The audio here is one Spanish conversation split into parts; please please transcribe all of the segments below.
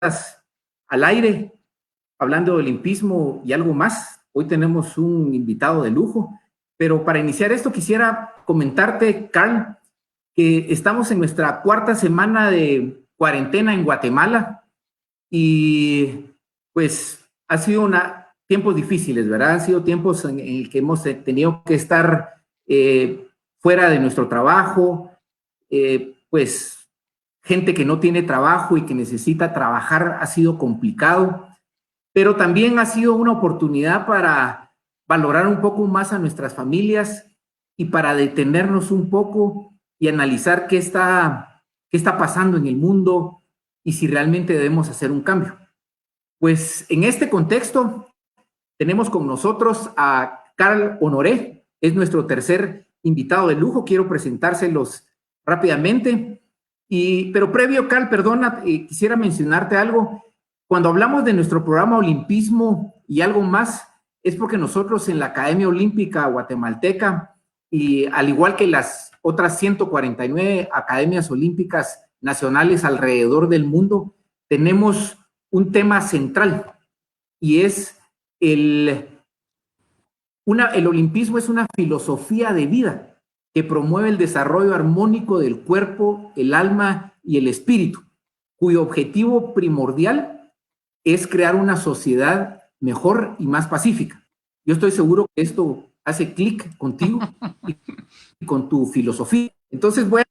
al aire, hablando de olimpismo y algo más. Hoy tenemos un invitado de lujo, pero para iniciar esto quisiera comentarte, Carl, que estamos en nuestra cuarta semana de cuarentena en Guatemala y pues ha sido tiempos difíciles, ¿verdad? Han sido tiempos en el que hemos tenido que estar fuera de nuestro trabajo, pues gente que no tiene trabajo y que necesita trabajar ha sido complicado, pero también ha sido una oportunidad para valorar un poco más a nuestras familias y para detenernos un poco y analizar qué está pasando en el mundo y si realmente debemos hacer un cambio. Pues en este contexto tenemos con nosotros a Carl Honoré, es nuestro tercer invitado de lujo. Quiero presentárselos rápidamente. Pero previo, Carl, perdona, quisiera mencionarte algo. Cuando hablamos de nuestro programa Olimpismo y algo más, es porque nosotros en la Academia Olímpica Guatemalteca, y al igual que las otras 149 academias olímpicas nacionales alrededor del mundo, tenemos un tema central y es el olimpismo es una filosofía de vida que promueve el desarrollo armónico del cuerpo, el alma y el espíritu, cuyo objetivo primordial es crear una sociedad mejor y más pacífica. Yo estoy seguro que esto hace clic contigo y con tu filosofía. Entonces voy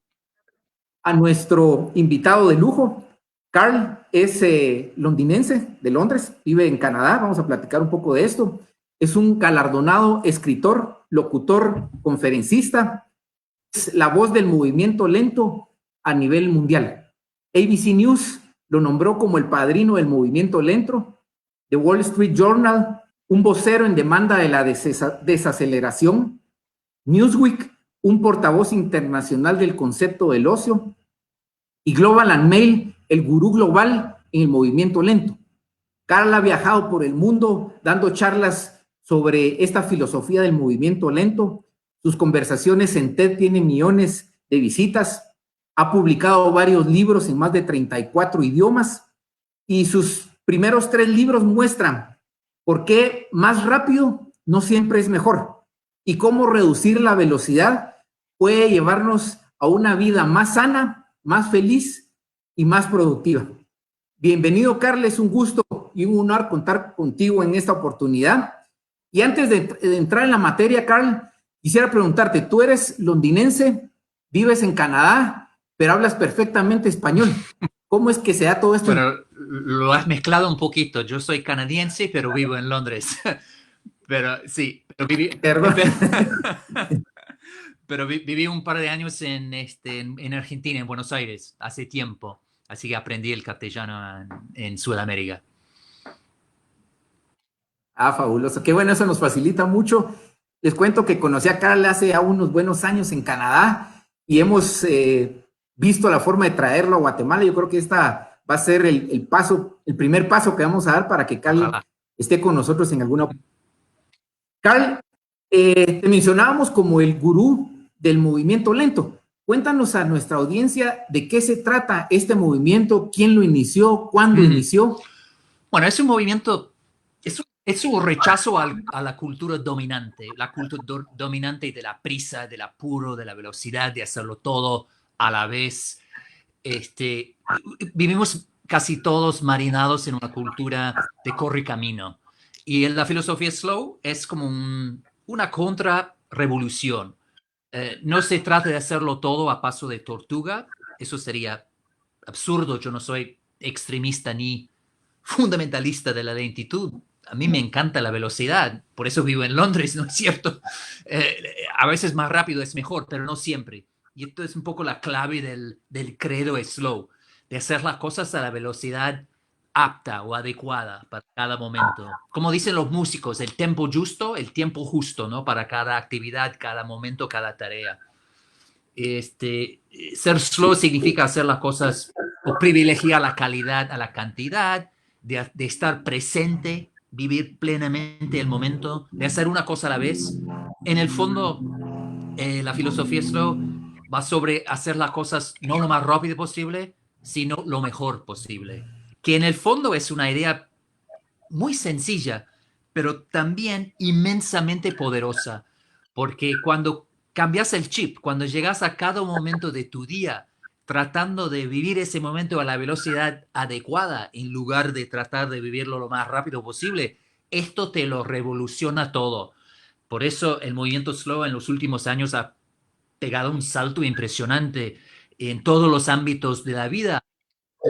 a nuestro invitado de lujo. Carl es londinense de Londres, vive en Canadá, vamos a platicar un poco de esto. Es un galardonado escritor, locutor, conferencista, es la voz del movimiento lento a nivel mundial. ABC News lo nombró como el padrino del movimiento lento. The Wall Street Journal, un vocero en demanda de la desaceleración. Newsweek, un portavoz internacional del concepto del ocio. Y Global and Mail, el gurú global en el movimiento lento. Carl ha viajado por el mundo dando charlas sobre esta filosofía del movimiento lento. Sus conversaciones en TED tienen millones de visitas. Ha publicado varios libros en más de 34 idiomas y sus primeros 3 libros muestran por qué más rápido no siempre es mejor y cómo reducir la velocidad puede llevarnos a una vida más sana, más feliz y más productiva. Bienvenido, Carl, es un gusto y un honor contar contigo en esta oportunidad. Y antes de entrar en la materia, Carl, quisiera preguntarte, tú eres londinense, vives en Canadá, pero hablas perfectamente español. ¿Cómo es que se da todo esto? Bueno, lo has mezclado un poquito. Yo soy canadiense, pero vivo en Londres. Pero sí, pero viví un par de años en Argentina, en Buenos Aires, hace tiempo. Así que aprendí el castellano en Sudamérica. Ah, fabuloso. Qué bueno, eso nos facilita mucho. Les cuento que conocí a Carl hace ya unos buenos años en Canadá y hemos visto la forma de traerlo a Guatemala. Yo creo que esta va a ser el primer paso que vamos a dar para que Carl esté con nosotros en alguna oportunidad. Carl, te mencionábamos como el gurú del movimiento lento. Cuéntanos a nuestra audiencia de qué se trata este movimiento, quién lo inició, cuándo inició. Bueno, es un movimiento, es un rechazo a la cultura dominante de la prisa, del apuro, de la velocidad, de hacerlo todo a la vez. Vivimos casi todos marinados en una cultura de corre camino. Y la filosofía slow es como una contrarrevolución. No se trata de hacerlo todo a paso de tortuga. Eso sería absurdo. Yo no soy extremista ni fundamentalista de la lentitud. A mí me encanta la velocidad. Por eso vivo en Londres, ¿no es cierto? A veces más rápido es mejor, pero no siempre. Y esto es un poco la clave del credo slow, de hacer las cosas a la velocidad apta o adecuada para cada momento. Como dicen los músicos, el tempo justo, ¿no? Para cada actividad, cada momento, cada tarea. Ser slow significa hacer las cosas o privilegiar la calidad a la cantidad, de estar presente, vivir plenamente el momento, de hacer una cosa a la vez. En el fondo, la filosofía slow va sobre hacer las cosas no lo más rápido posible, sino lo mejor posible. que en el fondo es una idea muy sencilla, pero también inmensamente poderosa, porque cuando cambias el chip, cuando llegas a cada momento de tu día tratando de vivir ese momento a la velocidad adecuada en lugar de tratar de vivirlo lo más rápido posible, esto te lo revoluciona todo. Por eso el movimiento slow en los últimos años ha pegado un salto impresionante en todos los ámbitos de la vida.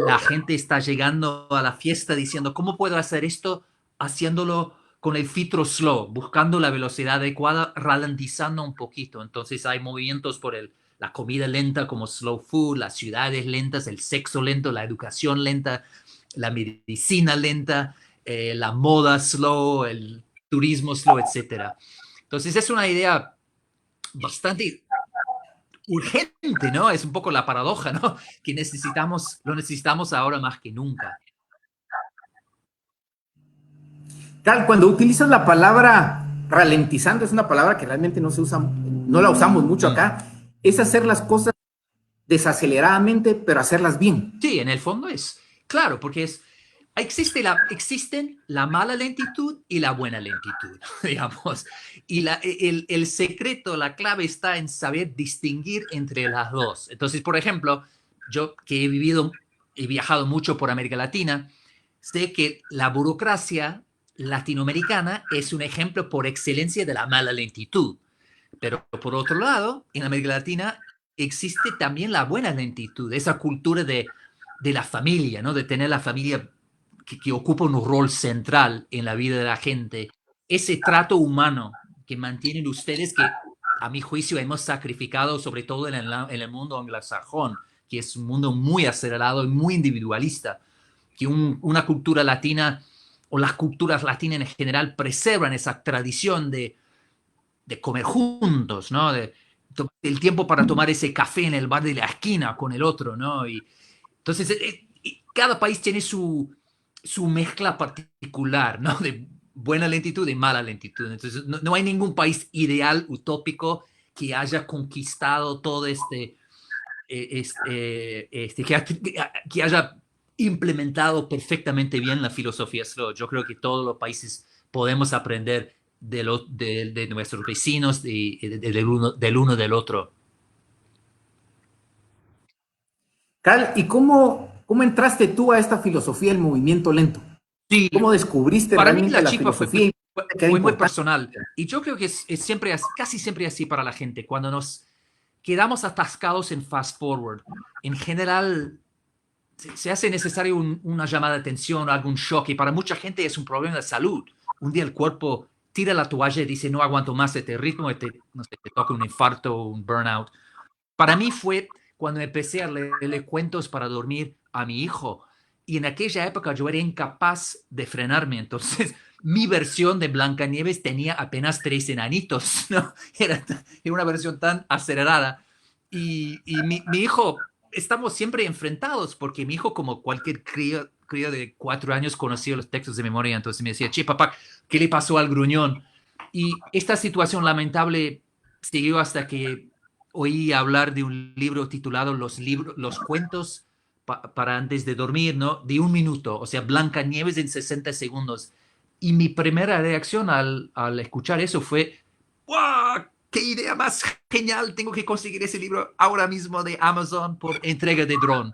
La gente está llegando a la fiesta diciendo, ¿cómo puedo hacer esto? Haciéndolo con el filtro slow, buscando la velocidad adecuada, ralentizando un poquito. Entonces hay movimientos por la comida lenta como slow food, las ciudades lentas, el sexo lento, la educación lenta, la medicina lenta, la moda slow, el turismo slow, etcétera. Entonces es una idea bastante urgente, ¿no? Es un poco la paradoja, ¿no? Que lo necesitamos ahora más que nunca. Tal, cuando utilizas la palabra ralentizando, es una palabra que realmente no se usa, no la usamos mucho acá, es hacer las cosas desaceleradamente, pero hacerlas bien. Sí, en el fondo es, claro, porque existen la mala lentitud y la buena lentitud, digamos. Y el secreto, la clave está en saber distinguir entre las dos. Entonces, por ejemplo, yo que he viajado mucho por América Latina, sé que la burocracia latinoamericana es un ejemplo por excelencia de la mala lentitud. Pero por otro lado, en América Latina existe también la buena lentitud, esa cultura de la familia, ¿no? De tener la familia que ocupa un rol central en la vida de la gente. Ese trato humano que mantienen ustedes, que a mi juicio hemos sacrificado, sobre todo en el mundo anglosajón, que es un mundo muy acelerado y muy individualista, que una cultura latina o las culturas latinas en general preservan esa tradición de comer juntos, ¿no? El tiempo para tomar ese café en el bar de la esquina con el otro, ¿no? Y entonces, cada país tiene su mezcla particular, ¿no? De buena lentitud y mala lentitud. Entonces, no hay ningún país ideal, utópico, que haya conquistado todo que haya implementado perfectamente bien la filosofía slow. Yo creo que todos los países podemos aprender de nuestros vecinos y del uno del otro. Carl, ¿y cómo entraste tú a esta filosofía del movimiento lento? Sí, ¿Cómo descubriste para mí realmente la la chispa fue, filosofía y qué era fue muy importante? personal. Y yo creo que es siempre, casi siempre así para la gente. Cuando nos quedamos atascados en fast forward, en general se hace necesario una llamada de atención, algún shock, y para mucha gente es un problema de salud. Un día el cuerpo tira la toalla y dice, no aguanto más este ritmo, no sé, te toca un infarto o un burnout. Para mí fue cuando empecé a leerle cuentos para dormir a mi hijo. Y en aquella época yo era incapaz de frenarme. Entonces, mi versión de Blancanieves tenía apenas 3 enanitos, ¿no? Era una versión tan acelerada. Y mi hijo, estamos siempre enfrentados, porque mi hijo, como cualquier crío de 4 años, conocía los textos de memoria. Entonces me decía, che, papá, ¿qué le pasó al gruñón? Y esta situación lamentable siguió hasta que oí hablar de un libro titulado Los cuentos para antes de dormir, ¿no? De 1 minuto, o sea, Blancanieves en 60 segundos. Y mi primera reacción al escuchar eso fue, ¡wow! ¡Qué idea más genial! Tengo que conseguir ese libro ahora mismo de Amazon por entrega de dron.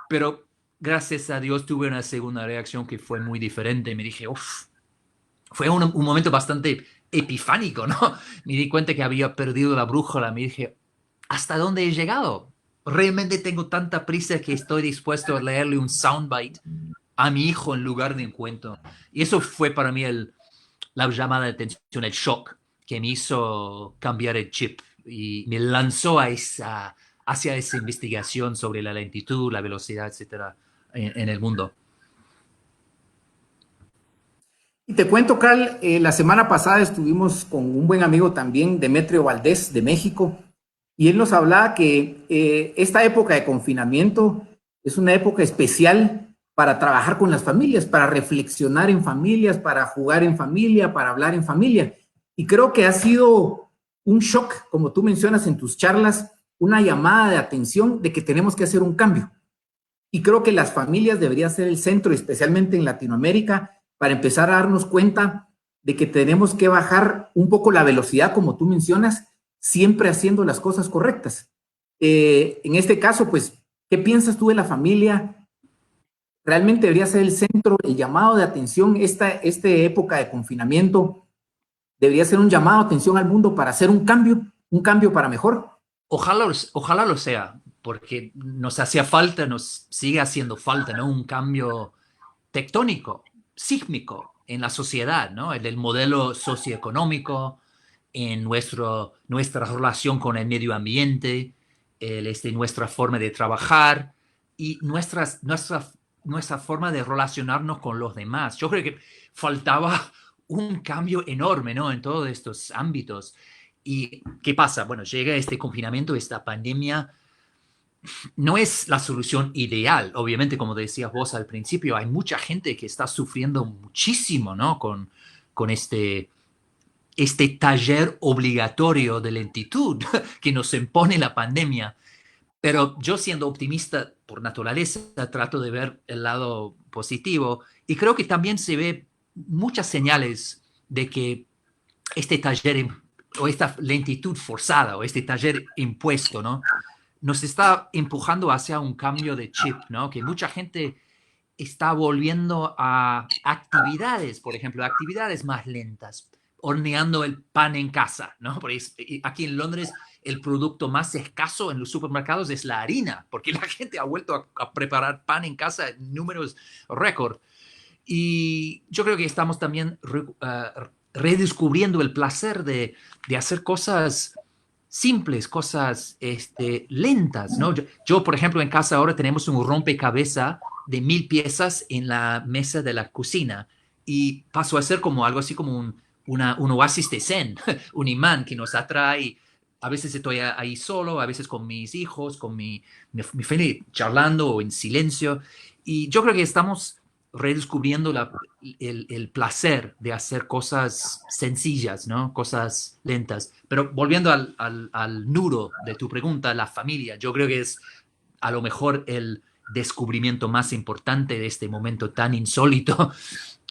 Pero gracias a Dios tuve una segunda reacción que fue muy diferente. Me dije, uff, fue un momento bastante epifánico, ¿no? Me di cuenta que había perdido la brújula. Me dije, ¿hasta dónde he llegado? Realmente tengo tanta prisa que estoy dispuesto a leerle un soundbite a mi hijo en lugar de un cuento. Y eso fue para mí la llamada de atención, el shock que me hizo cambiar el chip y me lanzó hacia esa investigación sobre la lentitud, la velocidad, etcétera, en el mundo. Y te cuento, Carl, la semana pasada estuvimos con un buen amigo también, Demetrio Valdés, de México, y él nos hablaba que esta época de confinamiento es una época especial para trabajar con las familias, para reflexionar en familias, para jugar en familia, para hablar en familia. Y creo que ha sido un shock, como tú mencionas en tus charlas, una llamada de atención de que tenemos que hacer un cambio. Y creo que las familias deberían ser el centro, especialmente en Latinoamérica, para empezar a darnos cuenta de que tenemos que bajar un poco la velocidad, como tú mencionas, siempre haciendo las cosas correctas. En este caso, pues, ¿qué piensas tú de la familia? ¿Realmente debería ser el centro, el llamado de atención, esta época de confinamiento? ¿Debería ser un llamado de atención al mundo para hacer un cambio para mejor? Ojalá lo sea, porque nos hacía falta, nos sigue haciendo falta, ¿no? Un cambio tectónico, sísmico en la sociedad, ¿no? En el modelo socioeconómico, en nuestra relación con el medio ambiente, nuestra forma de trabajar y nuestra forma de relacionarnos con los demás. Yo creo que faltaba un cambio enorme, ¿no? En todos estos ámbitos. ¿Y qué pasa? Bueno, llega este confinamiento, esta pandemia. No es la solución ideal. Obviamente, como decías vos al principio, hay mucha gente que está sufriendo muchísimo, ¿no? Con este taller obligatorio de lentitud que nos impone la pandemia. Pero yo, siendo optimista por naturaleza, trato de ver el lado positivo y creo que también se ve muchas señales de que este taller o esta lentitud forzada o este taller impuesto, ¿no? Nos está empujando hacia un cambio de chip, ¿no? Que mucha gente está volviendo a actividades, por ejemplo, actividades más lentas, horneando el pan en casa, ¿no? Porque aquí en Londres el producto más escaso en los supermercados es la harina, porque la gente ha vuelto a preparar pan en casa en números récord. Y yo creo que estamos también redescubriendo el placer de hacer cosas simples, cosas lentas, ¿no? Yo, por ejemplo, en casa ahora tenemos un rompecabezas de 1000 piezas en la mesa de la cocina y pasó a ser como algo así como un oasis de zen, un imán que nos atrae. A veces estoy ahí solo, a veces con mis hijos, con mi familia, charlando o en silencio. Y yo creo que estamos redescubriendo el placer de hacer cosas sencillas, ¿no? Cosas lentas. Pero volviendo al nudo de tu pregunta, la familia, yo creo que es a lo mejor el descubrimiento más importante de este momento tan insólito,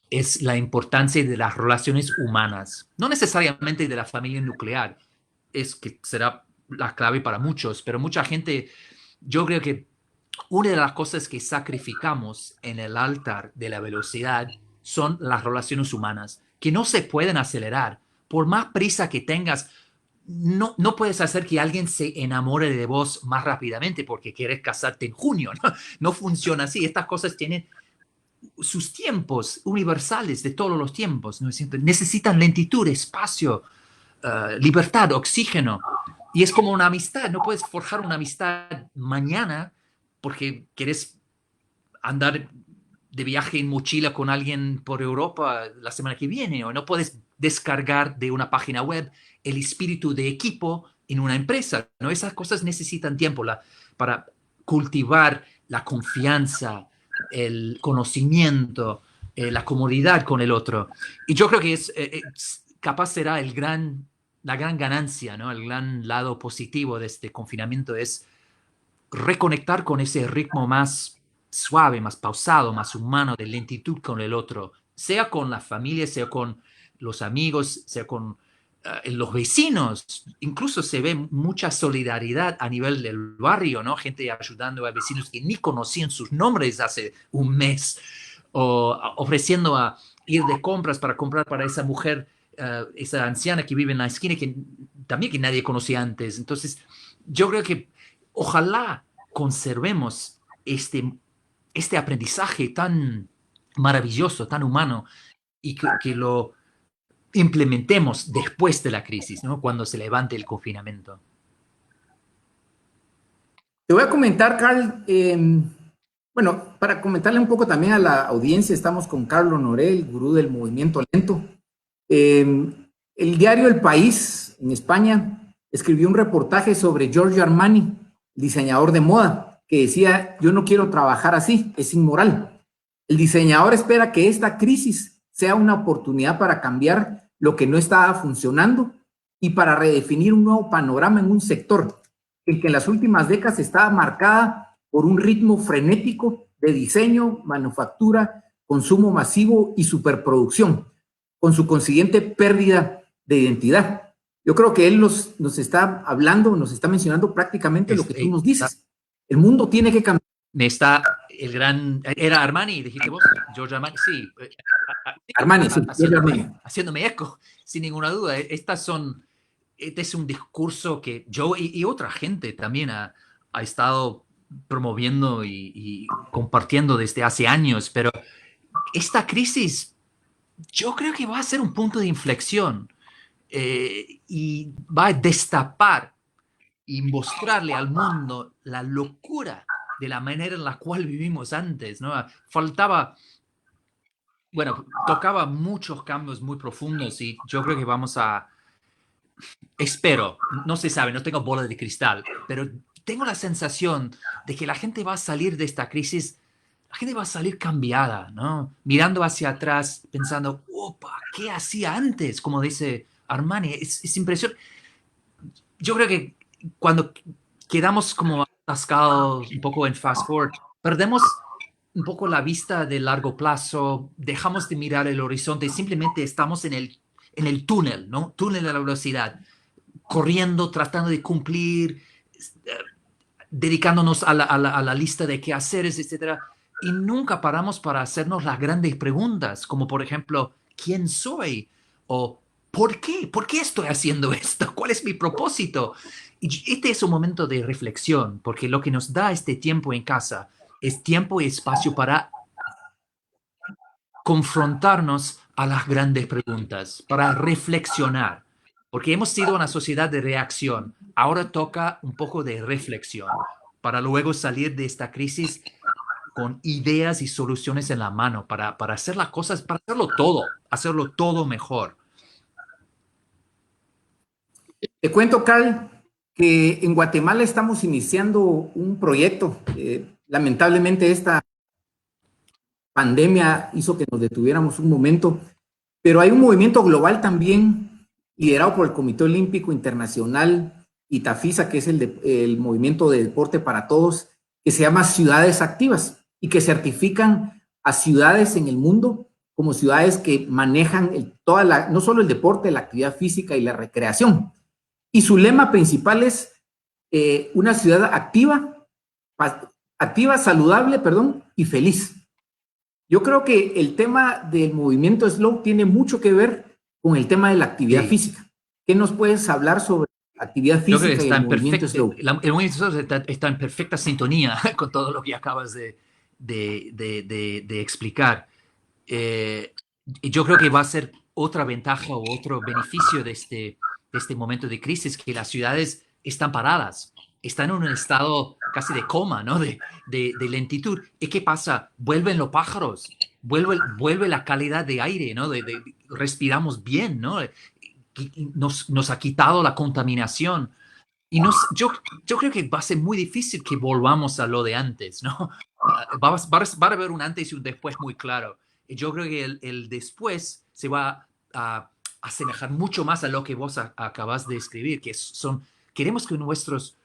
es la importancia de las relaciones humanas. No necesariamente de la familia nuclear, es que será la clave para muchos, pero mucha gente, yo creo que una de las cosas que sacrificamos en el altar de la velocidad son las relaciones humanas, que no se pueden acelerar. Por más prisa que tengas, no puedes hacer que alguien se enamore de vos más rápidamente porque quieres casarte en junio. No funciona así. Estas cosas tienen sus tiempos universales de todos los tiempos, ¿no? Necesitan lentitud, espacio, libertad, oxígeno. Y es como una amistad. No puedes forjar una amistad mañana porque quieres andar de viaje en mochila con alguien por Europa la semana que viene, o no puedes descargar de una página web el espíritu de equipo en una empresa, ¿no? Esas cosas necesitan tiempo para cultivar la confianza, el conocimiento, la comodidad con el otro. Y yo creo que capaz será la gran ganancia, ¿no? El gran lado positivo de este confinamiento es reconectar con ese ritmo más suave, más pausado, más humano, de lentitud con el otro, sea con la familia, sea con los amigos, sea con los vecinos. Incluso se ve mucha solidaridad a nivel del barrio, ¿no? Gente ayudando a vecinos que ni conocían sus nombres hace un mes, o ofreciendo a ir de compras para comprar para esa mujer, esa anciana que vive en la esquina, que también que nadie conocía antes. Entonces, yo creo que ojalá conservemos este aprendizaje tan maravilloso, tan humano, y que lo implementemos después de la crisis, ¿no? Cuando se levante el confinamiento. Te voy a comentar, Carl, bueno, para comentarle un poco también a la audiencia, estamos con Carlos Noré, el gurú del movimiento lento. El diario El País, en España, escribió un reportaje sobre Giorgio Armani, diseñador de moda, que decía: yo no quiero trabajar así, es inmoral. El diseñador espera que esta crisis sea una oportunidad para cambiar lo que no estaba funcionando y para redefinir un nuevo panorama en un sector en que en las últimas décadas estaba marcada por un ritmo frenético de diseño, manufactura, consumo masivo y superproducción, con su consiguiente pérdida de identidad. Yo creo que él nos está hablando, nos está mencionando prácticamente lo que tú nos dices. El mundo tiene que cambiar. Está el gran... ¿Era Armani, dijiste vos? George Armani, sí. Armani, sí. Haciéndome eco, sin ninguna duda. Este es un discurso que yo y otra gente también ha estado promoviendo y compartiendo desde hace años, pero esta crisis yo creo que va a ser un punto de inflexión y va a destapar y mostrarle al mundo la locura de la manera en la cual vivimos antes, ¿no? Tocaba muchos cambios muy profundos y yo creo que espero, no se sabe, no tengo bola de cristal, pero tengo la sensación de que la gente va a salir de esta crisis, la gente va a salir cambiada, ¿no? Mirando hacia atrás, pensando, opa, ¿qué hacía antes? Como dice Armani, es impresionante. Yo creo que cuando quedamos como atascados un poco en fast forward, perdemos un poco la vista de largo plazo, dejamos de mirar el horizonte, simplemente estamos en el túnel, ¿no? Túnel de la velocidad, corriendo, tratando de cumplir, dedicándonos a la lista de quehaceres, etcétera, y nunca paramos para hacernos las grandes preguntas, como por ejemplo, ¿quién soy? O ¿por qué? ¿Por qué estoy haciendo esto? ¿Cuál es mi propósito? Y este es un momento de reflexión, porque lo que nos da este tiempo en casa es tiempo y espacio para confrontarnos a las grandes preguntas, para reflexionar, porque hemos sido una sociedad de reacción. Ahora toca un poco de reflexión para luego salir de esta crisis con ideas y soluciones en la mano para hacer las cosas, para hacerlo todo mejor. Te cuento, Carl, que en Guatemala estamos iniciando un proyecto. Lamentablemente esta pandemia hizo que nos detuviéramos un momento, pero hay un movimiento global también liderado por el Comité Olímpico Internacional y Tafisa, que es el movimiento de deporte para todos, que se llama Ciudades Activas y que certifican a ciudades en el mundo como ciudades que manejan no solo el deporte, la actividad física y la recreación. Y su lema principal es una ciudad saludable, y feliz. Yo creo que el tema del movimiento slow tiene mucho que ver con el tema de la actividad física. ¿Qué nos puedes hablar sobre actividad física y el movimiento slow? El movimiento slow está en perfecta sintonía con todo lo que acabas de explicar. Yo creo que va a ser otra ventaja o otro beneficio de este momento de crisis, que las ciudades están paradas, están en un estado casi de coma, ¿no? De lentitud. ¿Y qué pasa? Vuelven los pájaros, vuelve la calidad de aire, ¿no? Respiramos bien, ¿no? Nos ha quitado la contaminación. Y yo creo que va a ser muy difícil que volvamos a lo de antes, ¿no? Va a haber un antes y un después muy claro. Y yo creo que el después se va a asemejar mucho más a lo que vos acabas de escribir, que queremos que nuestras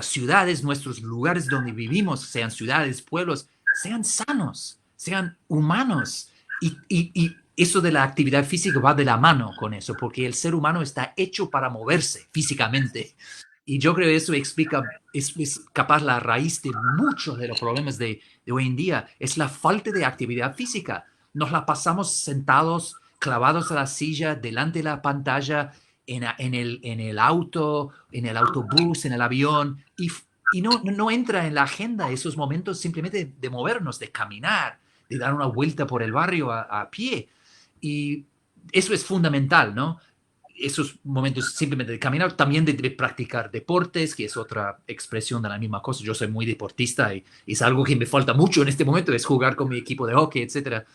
ciudades, nuestros lugares donde vivimos, sean ciudades, pueblos, sean sanos, sean humanos. Y eso de la actividad física va de la mano con eso, porque el ser humano está hecho para moverse físicamente. Y yo creo que eso explica, es capaz la raíz de muchos de los problemas de hoy en día, es la falta de actividad física. Nos la pasamos sentados, clavados a la silla, delante de la pantalla, en el auto, en el autobús, en el avión, y no entra en la agenda esos momentos simplemente de movernos, de caminar, de dar una vuelta por el barrio a pie. Y eso es fundamental, ¿no? Esos momentos simplemente de caminar, también de practicar deportes, que es otra expresión de la misma cosa. Yo soy muy deportista y es algo que me falta mucho en este momento, es jugar con mi equipo de hockey, etc.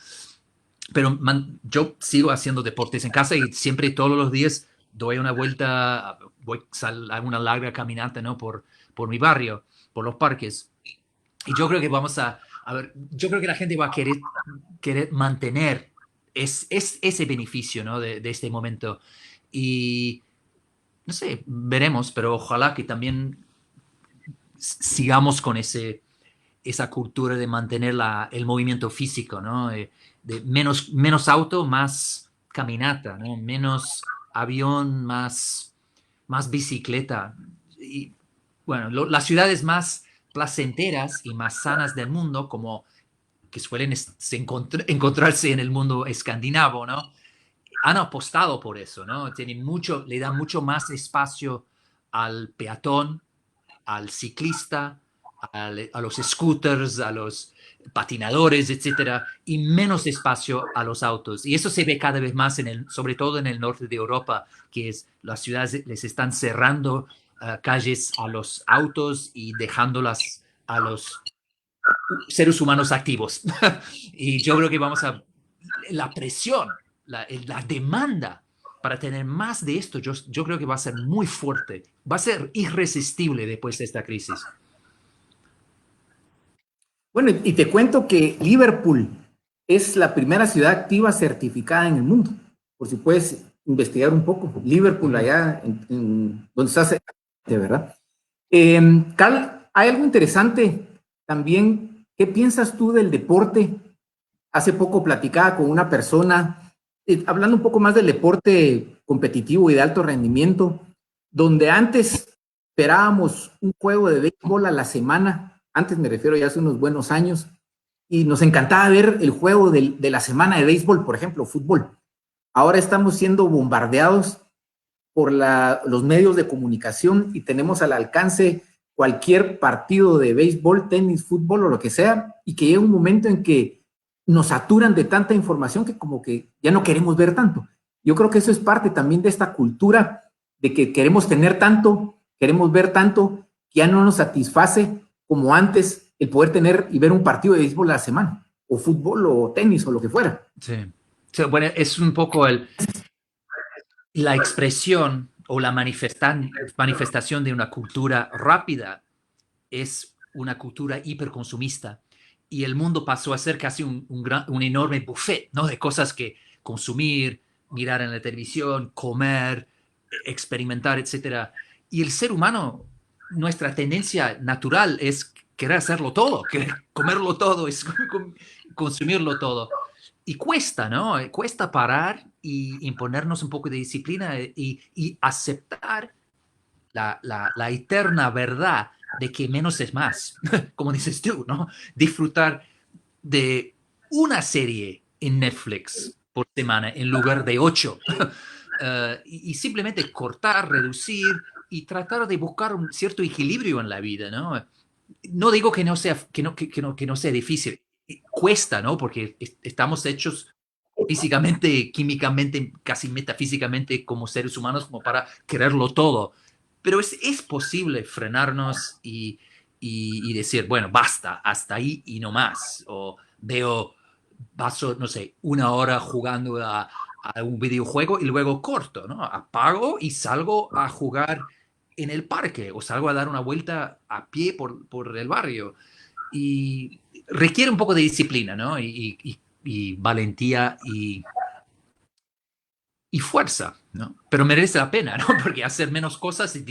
Pero yo sigo haciendo deportes en casa y siempre todos los días doy una vuelta, a una larga caminata, ¿no? Por mi barrio, por los parques. Y yo creo que yo creo que la gente va a querer mantener ese beneficio, ¿no? de este momento. Y no sé, veremos, pero ojalá que también sigamos con ese esa cultura de mantener el movimiento físico, ¿no? De menos auto, más caminata, ¿no? Menos avión, más bicicleta. Y bueno, las ciudades más placenteras y más sanas del mundo, como que suelen encontrarse en el mundo escandinavo, ¿no? Han apostado por eso, ¿no? Le dan mucho más espacio al peatón, al ciclista, a los scooters, a los patinadores, etcétera, y menos espacio a los autos. Y eso se ve cada vez más, sobre todo en el norte de Europa, que las ciudades les están cerrando calles a los autos y dejándolas a los seres humanos activos. Y yo creo que la presión, la demanda para tener más de esto, yo creo que va a ser muy fuerte, va a ser irresistible después de esta crisis. Bueno, y te cuento que Liverpool es la primera ciudad activa certificada en el mundo, por si puedes investigar un poco. Liverpool, allá donde estás, de verdad. Carl, hay algo interesante también. ¿Qué piensas tú del deporte? Hace poco platicaba con una persona, hablando un poco más del deporte competitivo y de alto rendimiento, donde antes esperábamos un juego de béisbol a la semana, antes me refiero ya hace unos buenos años, y nos encantaba ver el juego de la semana de béisbol, por ejemplo, fútbol. Ahora estamos siendo bombardeados por los medios de comunicación y tenemos al alcance cualquier partido de béisbol, tenis, fútbol o lo que sea, y que llega un momento en que nos saturan de tanta información que como que ya no queremos ver tanto. Yo creo que eso es parte también de esta cultura de que queremos tener tanto, queremos ver tanto, que ya no nos satisface como antes el poder tener y ver un partido de béisbol a la semana, o fútbol, o tenis, o lo que fuera. Sí. Sí, bueno, es un poco la expresión o la manifestación de una cultura rápida es una cultura hiperconsumista y el mundo pasó a ser casi un enorme buffet, ¿no? De cosas que consumir, mirar en la televisión, comer, experimentar, etcétera. Y el ser humano, nuestra tendencia natural es querer hacerlo todo, querer comerlo todo, es consumirlo todo. Y cuesta, ¿no? Cuesta parar y imponernos un poco de disciplina y aceptar la eterna verdad de que menos es más, como dices tú, ¿no? Disfrutar de una serie en Netflix por semana en lugar de 8. Y simplemente cortar, reducir y tratar de buscar un cierto equilibrio en la vida, ¿no? No digo que no sea, que no sea difícil, cuesta, ¿no? Porque estamos hechos físicamente, químicamente, casi metafísicamente como seres humanos como para quererlo todo. Pero es posible frenarnos y decir, bueno, basta, hasta ahí y no más. O paso, no sé, una hora jugando a un videojuego y luego corto, ¿no? Apago y salgo a jugar en el parque o salgo a dar una vuelta a pie por el barrio. Y requiere un poco de disciplina, ¿no? Y valentía y fuerza, ¿no? Pero merece la pena, ¿no? Porque hacer menos cosas y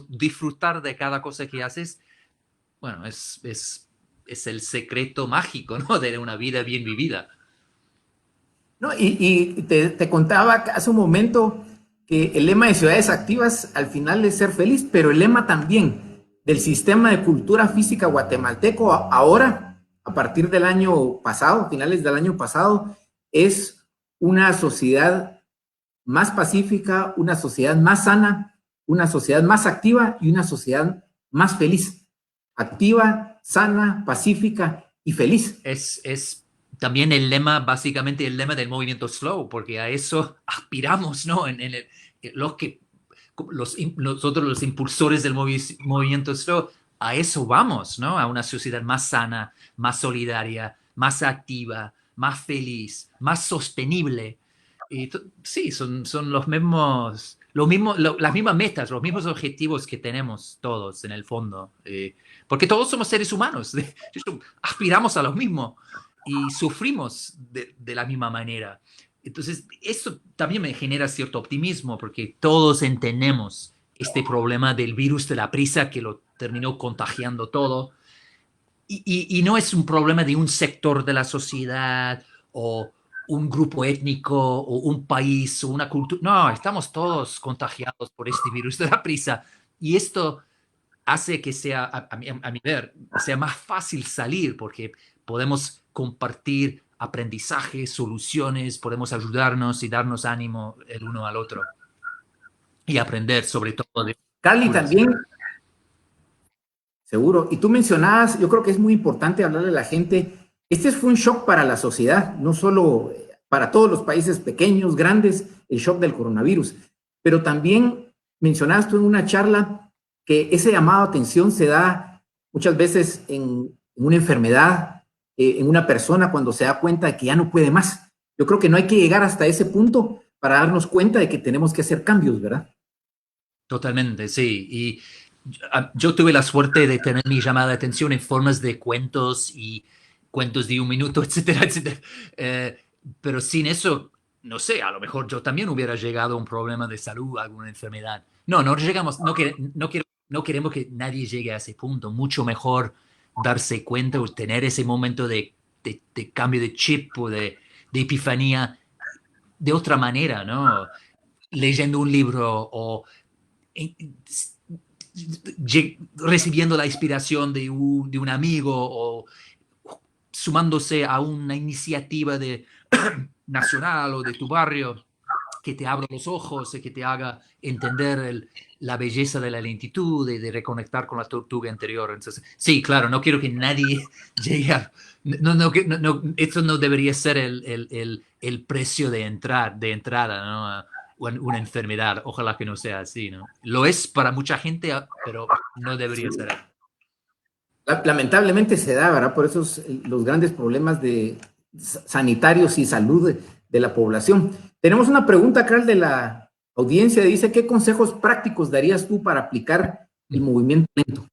disfrutar de cada cosa que haces, bueno, es el secreto mágico, ¿no? De una vida bien vivida. No, y te contaba hace un momento que el lema de ciudades activas al final es ser feliz, pero el lema también del sistema de cultura física guatemalteco ahora, a partir del año pasado, finales del año pasado, es una sociedad más pacífica, una sociedad más sana, una sociedad más activa y una sociedad más feliz. Activa, sana, pacífica y feliz. Es también el lema, básicamente el lema del movimiento slow, porque a eso aspiramos, ¿no? Nosotros los impulsores del movimiento slow, a eso vamos, ¿no? A una sociedad más sana, más solidaria, más activa, más feliz, más sostenible. Y sí, son las mismas metas, los mismos objetivos que tenemos todos en el fondo, porque todos somos seres humanos, aspiramos a lo mismo y sufrimos de la misma manera. Entonces, eso también me genera cierto optimismo, porque todos entendemos este problema del virus de la prisa que lo terminó contagiando todo y no es un problema de un sector de la sociedad o un grupo étnico o un país o una cultura. No, estamos todos contagiados por este virus de la prisa. Y esto hace que sea, a mi ver, sea más fácil salir porque podemos compartir aprendizajes, soluciones, podemos ayudarnos y darnos ánimo el uno al otro y aprender sobre todo de Carly, culturas. también, seguro. Y tú mencionabas, yo creo que es muy importante hablarle a la gente, este fue un shock para la sociedad, no solo para todos los países pequeños, grandes, el shock del coronavirus, pero también mencionabas tú en una charla que ese llamado a atención se da muchas veces en una enfermedad, en una persona cuando se da cuenta de que ya no puede más. Yo creo que no hay que llegar hasta ese punto para darnos cuenta de que tenemos que hacer cambios, ¿verdad? Totalmente, sí. Y yo tuve la suerte de tener mi llamada de atención en formas de cuentos y cuentos de un minuto, etcétera, etcétera. Pero sin eso, no sé, a lo mejor yo también hubiera llegado a un problema de salud, a alguna enfermedad. No, no llegamos, no queremos que nadie llegue a ese punto. Mucho mejor darse cuenta o tener ese momento de cambio de chip o de epifanía de otra manera, ¿no? Leyendo un libro o recibiendo la inspiración de un amigo o sumándose a una iniciativa nacional o de tu barrio que te abra los ojos y que te haga entender la belleza de la lentitud, de reconectar con la tortuga anterior. Entonces, sí, claro, no quiero que nadie llegue a... esto no debería ser el precio de entrada, ¿no? A una enfermedad. Ojalá que no sea así, ¿no? Lo es para mucha gente, pero no debería ser. Lamentablemente se da, ¿verdad? Por esos los grandes problemas de sanitarios y salud de la población. Tenemos una pregunta, Carl, de la audiencia. Dice, ¿qué consejos prácticos darías tú para aplicar el movimiento lento?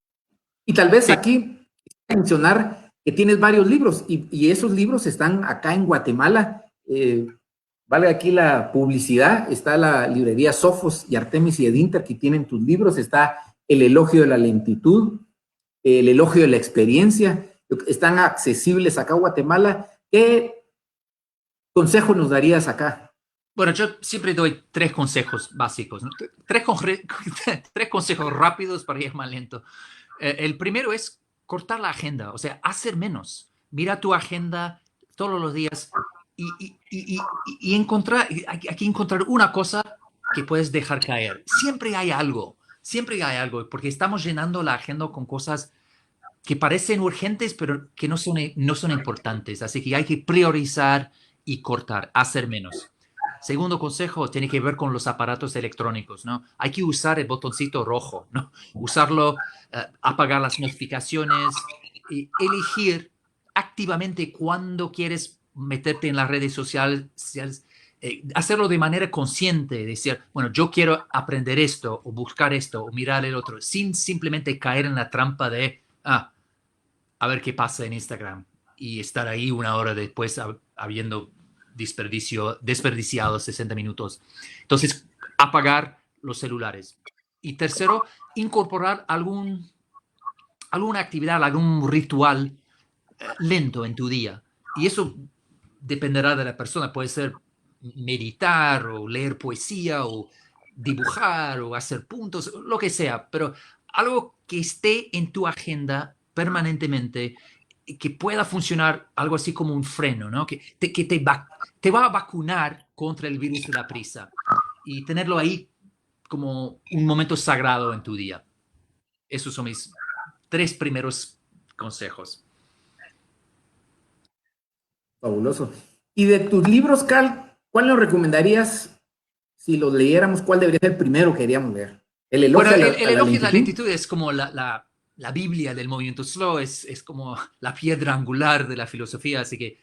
Y tal vez Sí. aquí mencionar que tienes varios libros y esos libros están acá en Guatemala. Vale aquí la publicidad. Está la librería Sofos y Artemis y Edinter que tienen tus libros. Está El elogio de la lentitud, El elogio de la experiencia. Están accesibles acá en Guatemala. ¿Qué consejo nos darías acá? Bueno, yo siempre doy tres consejos básicos, ¿no? Tres consejos rápidos para ir más lento. El primero es cortar la agenda, o sea, hacer menos. Mira tu agenda todos los días y encontrar, hay que encontrar una cosa que puedes dejar caer. Siempre hay algo, porque estamos llenando la agenda con cosas que parecen urgentes, pero que no son importantes. Así que hay que priorizar y cortar, hacer menos. Segundo consejo tiene que ver con los aparatos electrónicos, ¿no? Hay que usar el botoncito rojo, ¿no? Usarlo, apagar las notificaciones, y elegir activamente cuándo quieres meterte en las redes sociales, hacerlo de manera consciente, decir, bueno, yo quiero aprender esto o buscar esto o mirar el otro, sin simplemente caer en la trampa de, a ver qué pasa en Instagram y estar ahí una hora después habiendo desperdiciado 60 minutos. Entonces, apagar los celulares. Y tercero, incorporar alguna actividad, algún ritual lento en tu día. Y eso dependerá de la persona. Puede ser meditar o leer poesía o dibujar o hacer puntos, lo que sea, pero algo que esté en tu agenda permanentemente, que pueda funcionar algo así como un freno, ¿no? Que te va a vacunar contra el virus de la prisa y tenerlo ahí como un momento sagrado en tu día. Esos son mis tres primeros consejos. Fabuloso. Y de tus libros, Carl, ¿cuál nos recomendarías si los leyéramos? ¿Cuál debería ser el primero que queríamos leer? El elogio Bueno, a el la elogio de la lentitud. lentitud es como la Biblia del movimiento slow, es como la piedra angular de la filosofía, así que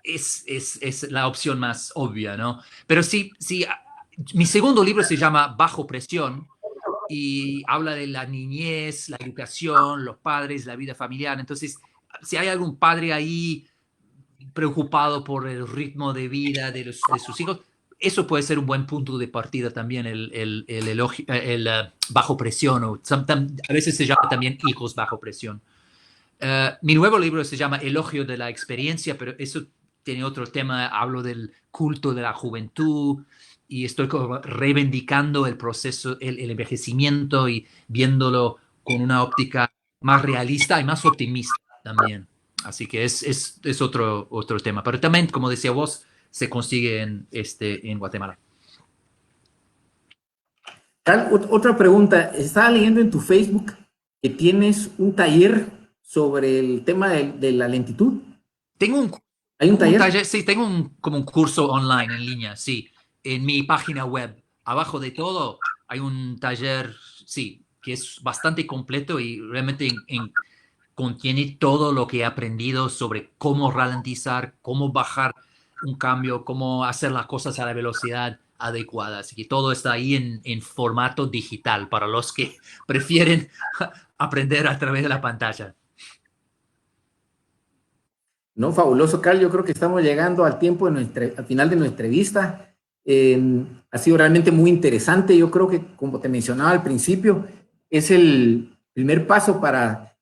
es la opción más obvia, ¿no? Pero sí, mi segundo libro se llama Bajo Presión y habla de la niñez, la educación, los padres, la vida familiar. Entonces, si hay algún padre ahí preocupado por el ritmo de vida de sus hijos, eso puede ser un buen punto de partida también, el bajo presión, o a veces se llama también hijos bajo presión. Mi nuevo libro se llama Elogio de la Experiencia, pero eso tiene otro tema. Hablo del culto de la juventud y estoy como reivindicando el proceso, el envejecimiento y viéndolo con una óptica más realista y más optimista también. Así que es otro tema. Pero también, como decía vos, se consigue en Guatemala. Otra pregunta, estaba leyendo en tu Facebook que tienes un taller sobre el tema de la lentitud. Tengo un, ¿Hay un un taller? taller, sí, tengo como un curso online en línea, sí, en mi página web. Abajo de todo hay un taller, sí, que es bastante completo y realmente contiene todo lo que he aprendido sobre cómo ralentizar, cómo bajar un cambio, cómo hacer las cosas a la velocidad adecuada. Así que todo está ahí en formato digital para los que prefieren aprender a través de la pantalla. No, fabuloso, Carl. Yo creo que estamos llegando al tiempo al final de nuestra entrevista. Ha sido realmente muy interesante. Yo creo que, como te mencionaba al principio, es el primer paso para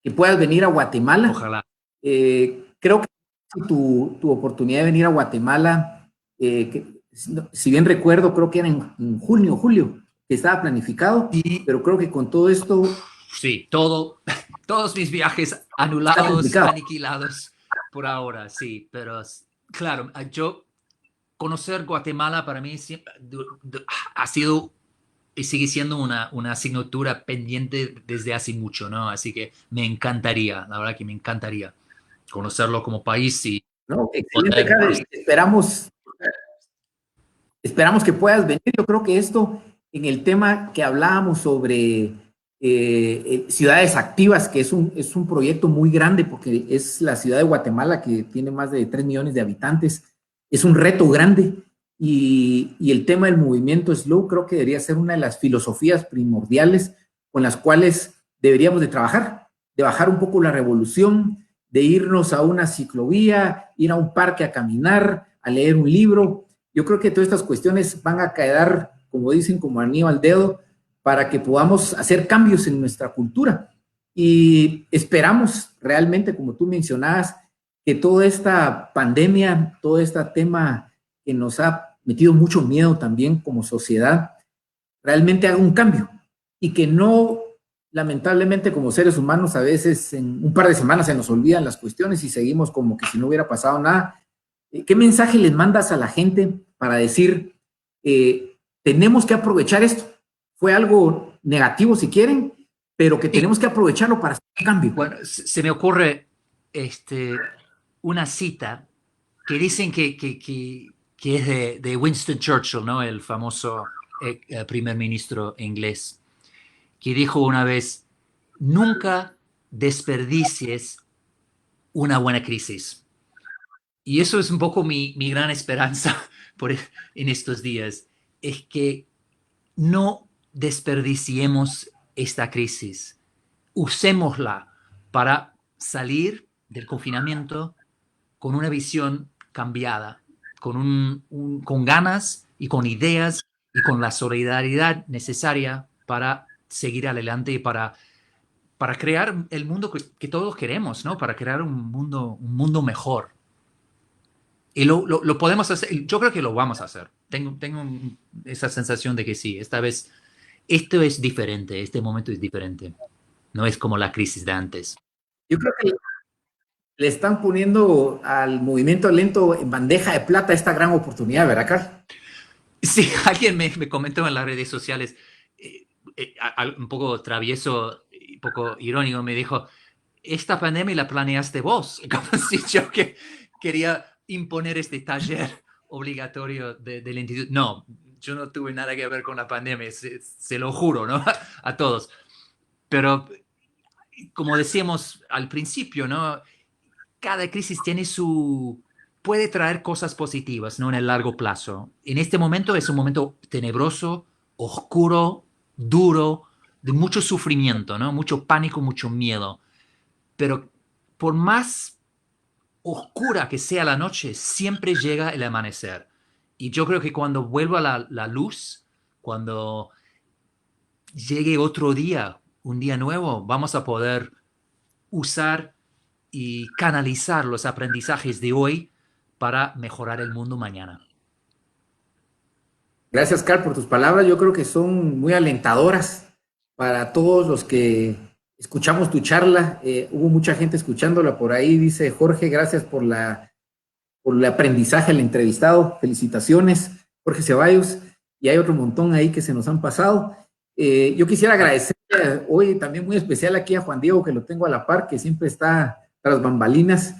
que puedas venir a Guatemala. Ojalá. Creo que tu oportunidad de venir a Guatemala, si bien recuerdo, creo que era en junio, julio, que estaba planificado, Y pero creo que con todo esto sí, todos mis viajes está anulados, complicado. aniquilados por ahora, sí, pero claro, yo conocer Guatemala para mí siempre ha sido y sigue siendo una asignatura pendiente desde hace mucho, ¿no? Así que me encantaría, la verdad que me encantaría conocerlo como país y ¿No? Excelente, poder. Carl. Esperamos que puedas venir. Yo creo que esto, en el tema que hablábamos sobre ciudades activas, que es un proyecto muy grande porque es la ciudad de Guatemala que tiene más de 3 millones de habitantes, es un reto grande y el tema del movimiento slow creo que debería ser una de las filosofías primordiales con las cuales deberíamos de trabajar, de bajar un poco la revolución, de irnos a una ciclovía, ir a un parque a caminar, a leer un libro. Yo creo que todas estas cuestiones van a quedar, como dicen, como anillo al dedo, para que podamos hacer cambios en nuestra cultura. Y esperamos realmente, como tú mencionabas, que toda esta pandemia, todo este tema que nos ha metido mucho miedo también como sociedad, realmente haga un cambio y que no, lamentablemente como seres humanos, a veces en un par de semanas se nos olvidan las cuestiones y seguimos como que si no hubiera pasado nada. ¿Qué mensaje les mandas a la gente para decir, tenemos que aprovechar esto? Fue algo negativo si quieren, pero que Y tenemos que aprovecharlo para hacer un cambio. bueno, se me ocurre una cita que dicen que es de Winston Churchill, ¿no? El famoso primer ministro inglés, que dijo una vez, nunca desperdicies una buena crisis. Y eso es un poco mi gran esperanza en estos días, es que no desperdiciemos esta crisis, usémosla para salir del confinamiento con una visión cambiada, con ganas y con ideas y con la solidaridad necesaria para seguir adelante y para crear el mundo que todos queremos, ¿no? Para crear un mundo mejor. Y lo podemos hacer, yo creo que lo vamos a hacer. Tengo esa sensación de que sí, esta vez esto es diferente, este momento es diferente. No es como la crisis de antes. Yo creo que le están poniendo al movimiento lento en bandeja de plata esta gran oportunidad, ¿verdad, Carl? Sí, alguien me comentó en las redes sociales, un poco travieso, un poco irónico, me dijo, esta pandemia la planeaste vos, como si yo que quería imponer este taller obligatorio de lentitud. No, yo no tuve nada que ver con la pandemia, se lo juro, ¿no? A todos. Pero como decíamos al principio, ¿no? Cada crisis puede traer cosas positivas, ¿no? En el largo plazo. En este momento es un momento tenebroso, oscuro, duro, de mucho sufrimiento, ¿no? Mucho pánico, mucho miedo. Pero por más oscura que sea la noche, siempre llega el amanecer. Y yo creo que cuando vuelva la luz, cuando llegue otro día, un día nuevo, vamos a poder usar y canalizar los aprendizajes de hoy para mejorar el mundo mañana. Gracias, Carl, por tus palabras. Yo creo que son muy alentadoras para todos los que escuchamos tu charla. Hubo mucha gente escuchándola por ahí. Dice Jorge, gracias por el aprendizaje al entrevistado. Felicitaciones, Jorge Ceballos. Y hay otro montón ahí que se nos han pasado. Yo quisiera agradecer hoy también muy especial aquí a Juan Diego, que lo tengo a la par, que siempre está tras bambalinas.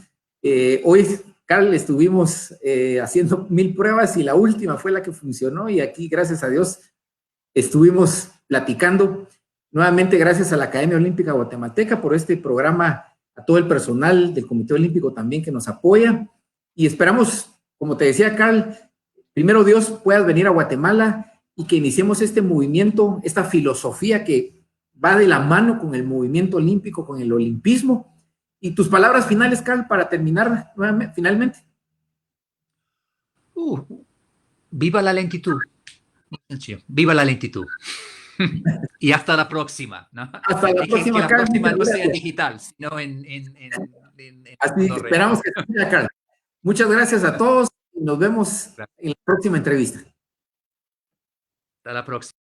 Hoy, Carl, estuvimos haciendo 1000 pruebas y la última fue la que funcionó y aquí, gracias a Dios, estuvimos platicando. Nuevamente, gracias a la Academia Olímpica Guatemalteca por este programa, a todo el personal del Comité Olímpico también que nos apoya y esperamos, como te decía, Carl, primero Dios, puedas venir a Guatemala y que iniciemos este movimiento, esta filosofía que va de la mano con el movimiento olímpico, con el olimpismo. Y tus palabras finales, Carl, para terminar nuevamente, finalmente. Viva la lentitud. Viva la lentitud. Y hasta la próxima, ¿no? Hasta la próxima, que la Carl. próxima no sea digital, sino en Así esperamos que sea, Carl. Muchas gracias a todos y nos vemos en la próxima entrevista. Hasta la próxima.